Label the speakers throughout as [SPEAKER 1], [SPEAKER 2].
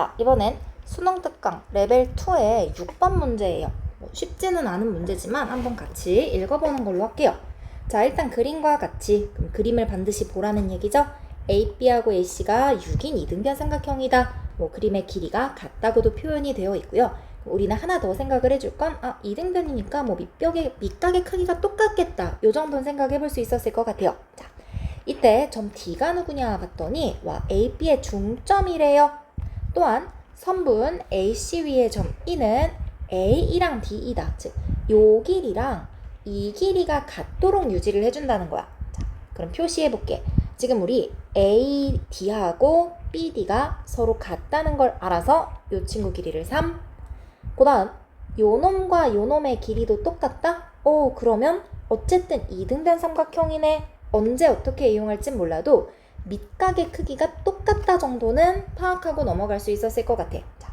[SPEAKER 1] 자, 이번엔 수능 특강 레벨 2의 6번 문제예요. 쉽지는 않은 문제지만 한번 같이 읽어보는 걸로 할게요. 자, 일단 그림과 같이 그림을 반드시 보라는 얘기죠. AB하고 AC가 6인 이등변 삼각형이다. 그림의 길이가 같다고도 표현이 되어 있고요. 우리는 하나 더 생각을 해줄 건 이등변이니까 밑각의 크기가 똑같겠다. 요 정도는 생각해 볼 수 있었을 것 같아요. 자, 이때 점 D가 누구냐 봤더니 AB의 중점이래요. 또한 선분 AC 위의 점 E는 A랑 D이다. 즉, 요 길이랑 이 길이가 같도록 유지를 해준다는 거야. 자, 그럼 표시해볼게. 지금 우리 A, D하고 BD가 서로 같다는 걸 알아서 요 친구 길이를 3. 그 다음 요 놈과 요 놈의 길이도 똑같다? 그러면 어쨌든 이등변 삼각형이네. 언제 어떻게 이용할진 몰라도 밑각의 크기가 똑같다 정도는 파악하고 넘어갈 수 있었을 것 같아. 자,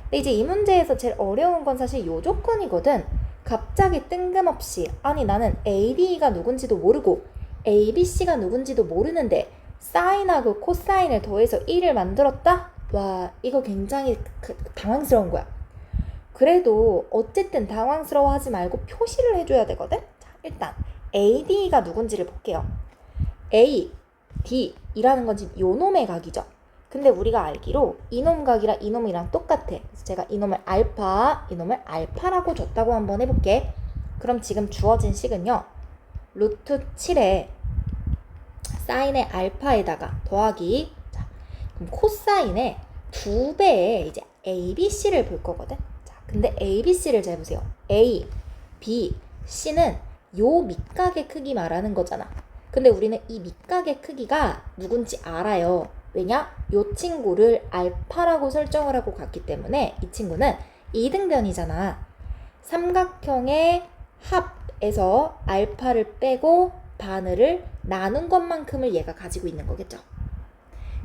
[SPEAKER 1] 근데 이제 이 문제에서 제일 어려운 건 사실 요 조건이거든. 갑자기 뜬금없이 나는 AD가 누군지도 모르고 ABC가 누군지도 모르는데 사인하고 코사인을 더해서 1을 만들었다? 와, 이거 굉장히 당황스러운 거야. 그래도 어쨌든 당황스러워하지 말고 표시를 해줘야 되거든. 자, 일단 AD가 누군지를 볼게요. A, D 이라는 건 지금 요놈의 각이죠. 근데 우리가 알기로 이놈 각이랑 이놈이랑 똑같아. 그래서 제가 이놈을 알파, 이놈을 알파라고 줬다고 한번 해볼게. 그럼 지금 주어진 식은요. 루트 7에 사인의 알파에다가 더하기, 자, 그럼 코사인의 2배의 이제 ABC를 볼 거거든. 자, 근데 ABC를 잘 보세요. A, B, C는 요 밑각의 크기 말하는 거잖아. 근데 우리는 이 밑각의 크기가 누군지 알아요. 왜냐? 요 친구를 알파라고 설정을 하고 갔기 때문에 이 친구는 이등변이잖아. 삼각형의 합에서 알파를 빼고 바늘을 나눈 것만큼을 얘가 가지고 있는 거겠죠.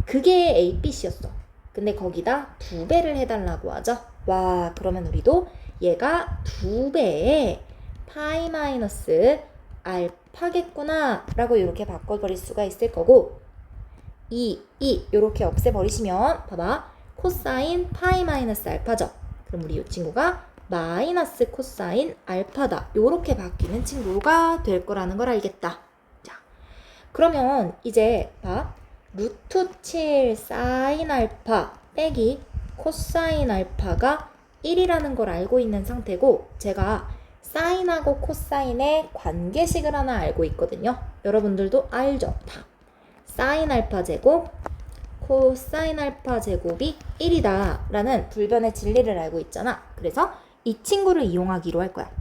[SPEAKER 1] 그게 ABC였어. 근데 거기다 2배를 해달라고 하죠. 와, 그러면 우리도 얘가 2배의 파이 마이너스 알파겠구나 라고 이렇게 바꿔버릴 수가 있을 거고, 이렇게 없애버리시면 봐봐, 코사인 파이 마이너스 알파죠. 그럼 우리 이 친구가 마이너스 코사인 알파다. 요렇게 바뀌는 친구가 될 거라는 걸 알겠다. 자, 그러면 이제 봐, 루트 7 사인 알파 빼기 코사인 알파가 1이라는 걸 알고 있는 상태고, 제가 사인하고 코사인의 관계식을 하나 알고 있거든요. 여러분들도 알죠? 다. 사인 알파 제곱, 코사인 알파 제곱이 1이다 라는 불변의 진리를 알고 있잖아. 그래서 이 친구를 이용하기로 할 거야.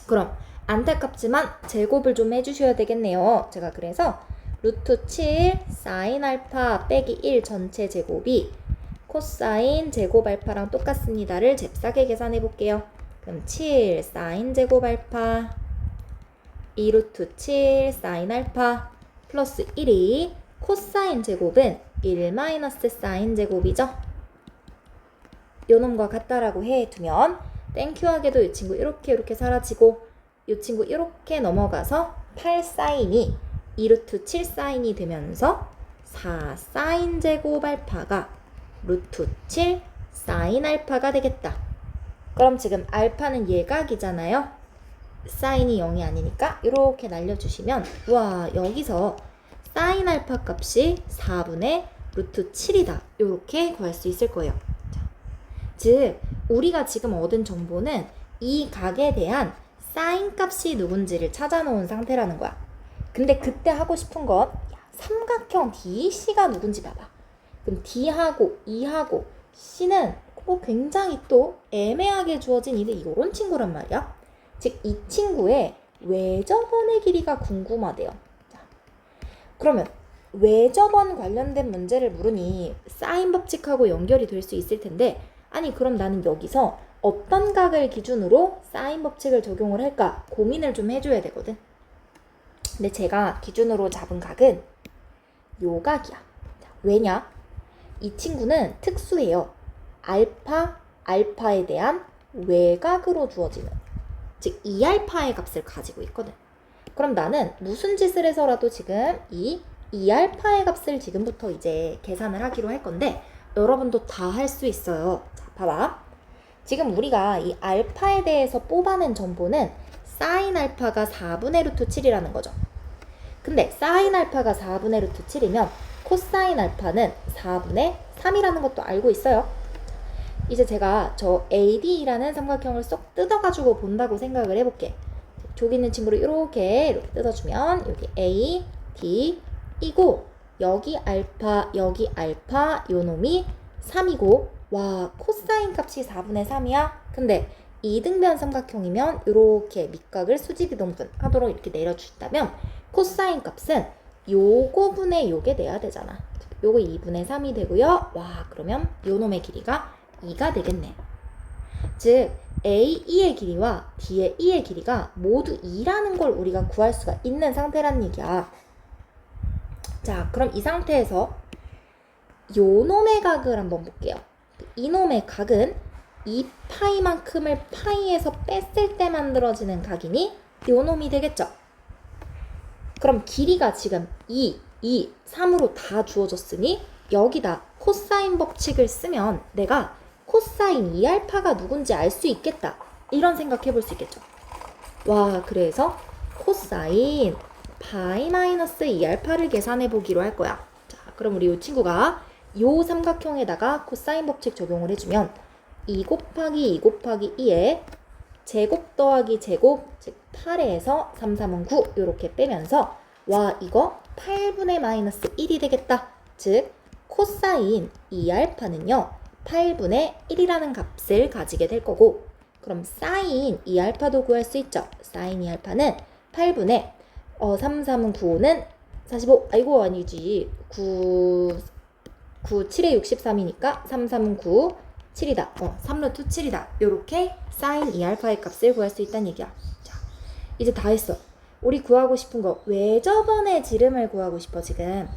[SPEAKER 1] 그럼 안타깝지만 제곱을 좀 해주셔야 되겠네요. 제가 그래서 루트 7 사인 알파 빼기 1 전체 제곱이 코사인 제곱 알파랑 똑같습니다를 잽싸게 계산해 볼게요. 그럼 7 사인 제곱 알파 2 루트 7 사인 알파 플러스 1이 코사인 제곱은 1 마이너스 사인 제곱이죠. 요놈과 같다라고 해두면 땡큐하게도 이 친구 이렇게 사라지고 이 친구 이렇게 넘어가서 8 사인이 2 루트 7 사인이 되면서 4 사인 제곱 알파가 루트 7 사인 알파가 되겠다. 그럼 지금 알파는 예각이잖아요. 사인이 0이 아니니까 이렇게 날려주시면, 와, 여기서 사인 알파 값이 4분의 루트 7이다. 이렇게 구할 수 있을 거예요. 자, 즉 우리가 지금 얻은 정보는 이 각에 대한 사인 값이 누군지를 찾아놓은 상태라는 거야. 근데 그때 하고 싶은 건 삼각형 DC가 누군지 봐봐. 그럼 D하고 E하고 C는 굉장히 또 애매하게 주어진 이런 친구란 말이야. 즉, 이 친구의 외접원의 길이가 궁금하대요. 자, 그러면 외접원 관련된 문제를 물으니 사인 법칙하고 연결이 될 수 있을 텐데, 그럼 나는 여기서 어떤 각을 기준으로 사인 법칙을 적용을 할까 고민을 좀 해줘야 되거든. 근데 제가 기준으로 잡은 각은 요 각이야. 자, 왜냐? 이 친구는 특수해요. 알파에 대한 외곽으로 주어지는, 즉 2알파의 값을 가지고 있거든. 그럼 나는 무슨 짓을 해서라도 지금 이 2알파의 값을 지금부터 이제 계산을 하기로 할 건데, 여러분도 다 할 수 있어요. 자, 봐봐. 지금 우리가 이 알파에 대해서 뽑아낸 정보는 사인 알파가 4분의 루트 7이라는 거죠. 근데 사인 알파가 4분의 루트 7이면 코사인 알파는 4분의 3이라는 것도 알고 있어요. 이제 제가 저 AD라는 삼각형을 쏙 뜯어가지고 본다고 생각을 해볼게. 저기 있는 친구를 이렇게 뜯어주면 여기 A, D, 이고 여기 알파, 요 놈이 3이고 와, 코사인 값이 4분의 3이야? 근데 이등변 삼각형이면 이렇게 밑각을 수직이동분 하도록 이렇게 내려주신다면 코사인 값은 요거분의 요게 돼야 되잖아. 요거 2분의 3이 되고요. 와, 그러면 요 놈의 길이가 2가 되겠네. 즉 AE의 길이와 D의 E의 길이가 모두 2라는 걸 우리가 구할 수가 있는 상태라는 얘기야. 자, 그럼 이 상태에서 요 놈의 각을 한번 볼게요. 이 놈의 각은 이 파이만큼을 파이에서 뺐을 때 만들어지는 각이니 요 놈이 되겠죠. 그럼 길이가 지금 2, 3으로 다 주어졌으니 여기다 코사인 법칙을 쓰면 내가 코사인 2알파가 누군지 알 수 있겠다. 이런 생각 해볼 수 있겠죠. 와, 그래서 코사인 파이 마이너스 2알파를 계산해 보기로 할 거야. 자, 그럼 우리 이 친구가 요 삼각형에다가 코사인 법칙 적용을 해주면 2 곱하기 2 곱하기 2에 제곱 더하기 제곱, 즉 8에서 3, 3은 9 이렇게 빼면서 와, 이거 8분의 마이너스 1이 되겠다. 즉 코사인 2알파는요 8분의 1이라는 값을 가지게 될 거고, 그럼 사인 2알파도 구할 수 있죠. 사인 2알파는 8분의 3, 3은 9, 5는 45, 아이고 아니지 9, 7에 63이니까 3, 3은 9, 7이다. 3루트 7이다. 요렇게 사인 2알파의 값을 구할 수 있다는 얘기야. 자, 이제 다 했어. 우리 구하고 싶은 거 외접원의 지름을 구하고 싶어 지금.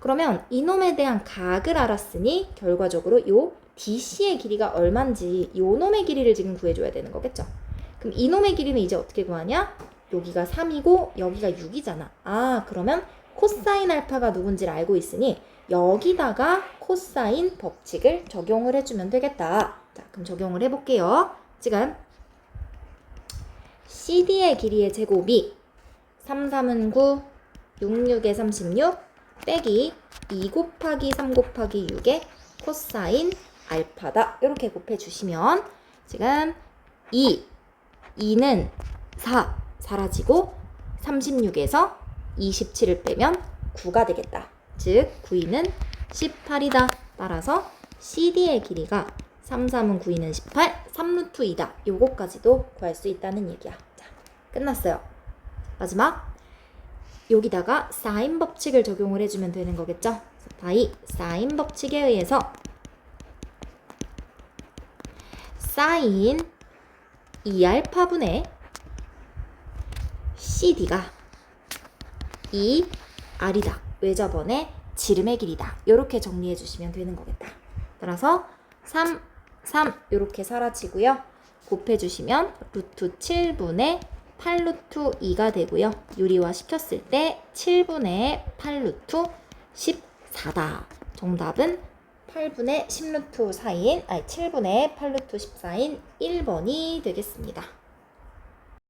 [SPEAKER 1] 그러면 이놈에 대한 각을 알았으니 결과적으로 요 DC의 길이가 얼만지 요 놈의 길이를 지금 구해줘야 되는 거겠죠. 그럼 이놈의 길이는 이제 어떻게 구하냐? 여기가 3이고 여기가 6이잖아. 아, 그러면 코사인 알파가 누군지를 알고 있으니 여기다가 코사인 법칙을 적용을 해주면 되겠다. 자, 그럼 적용을 해볼게요. 지금 CD의 길이의 제곱이 3, 3은 9, 6, 6에 36 빼기 2 곱하기 3 곱하기 6의 코사인 알파다. 이렇게 곱해주시면 지금 2는 4 사라지고 36에서 27을 빼면 9가 되겠다. 즉 9, 2는 18이다. 따라서 CD의 길이가 3, 3은 9, 2는 18, 3루트 2다. 요거까지도 구할 수 있다는 얘기야. 자, 끝났어요. 마지막 여기다가 사인 법칙을 적용을 해주면 되는 거겠죠. 바이 사인 법칙에 의해서 사인 2알파분의 CD가 2R이다. 외접원의 지름의 길이다. 이렇게 정리해 주시면 되는 거겠다. 따라서 3 이렇게 사라지고요. 곱해 주시면 루트 7분의 8루트 2가 되고요. 유리화 시켰을 때 7분의 8루트 14다. 정답은 8분의 10루트 4인, 7분의 8루트 14인 1번이 되겠습니다.